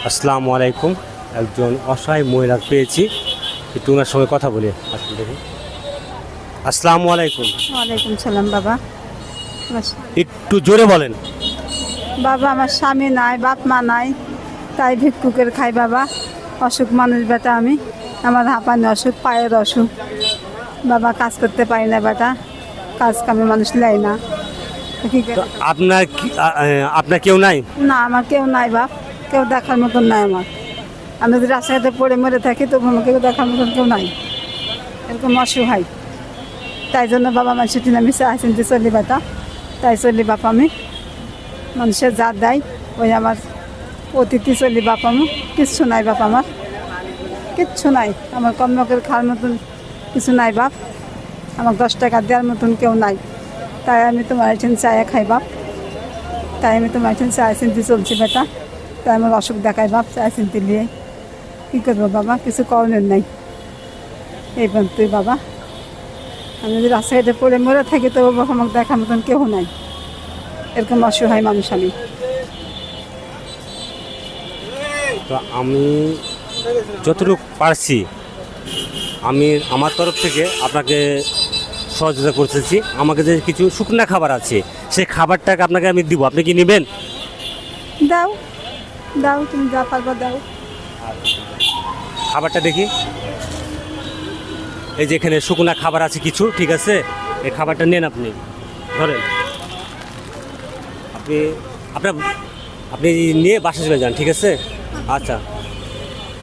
আসসালামু আলাইকুম। একজন অসহায় মহিলা পেয়েছি, একটু ওনার সঙ্গে কথা বলি। আসুন দেখি। আসসালামু আলাইকুম। ওয়ালাইকুম সালাম বাবা। একটু জোরে বলেন। বাবা আমার স্বামী নাই, বাপ মা নাই, তাই ভিক্ষুকের খাই বাবা। অসুখ মানুষ বেটা আমি, আমার হাঁপানি অসুখ, পায়ের অসুখ বাবা। কাজ করতে পারি না বেটা, কাজ কামে মানুষ লাই না। কি তো আপনার আপনার কেউ নাই? না, আমার কেউ নাই বাপ, কেউ দেখার মতন নাই আমার। আমি যদি রাস্তাঘাটে পড়ে মরে থাকি তবু আমাকে কেউ দেখার মতন কেউ নাই, এরকম অসহায়। তাই জন্য বাবা মানুষের টিন আমি চিনতে চলি বেটা, তাই চলি বাপ আমি। মানুষের যা দেয় ওই আমার অতিথি চলি বাপ আমি। কিচ্ছু নাই বাপ আমার, কিচ্ছু নাই আমার। কর্ম করে খাওয়ার মতন কিছু নাই বাপ, আমার 10 টাকা দেওয়ার মতন কেউ নাই। তাই আমি তোমার এখান চায়া খাই বাপ, তাই আমি তোমার এখান চায়া চিনতে চলছি বেটা। তাই আমার অসুখ দেখায় বাপ, চায়া চিনতে নিয়ে কী করবো বাবা, কিছু করণের নাই। এই তুই বাবা, আমি যদি রাস্তাঘাটে পড়ে মরে থাকি তো বাবা আমাকে দেখার মতন কেউ নাই, এরকম অসহায় মানুষ আমি। তো আমি যতটুকু পারছি আমি আমার তরফ থেকে আপনাকে সহযোগিতা করতেছি। আমাকে যে কিছু শুকনা খাবার আছে সেই খাবারটাকে আপনাকে আমি দিব, আপনি কি নেবেন? দাও দাও, তুমি যা পারবা দাও। খাবারটা দেখি। এই যে এখানে শুকনা খাবার আছে কিছু, ঠিক আছে? এই খাবারটা নেন, আপনি ধরেন। আপনি আপনার আপনি নিয়ে বাসা চলে যান, ঠিক আছে? আচ্ছা।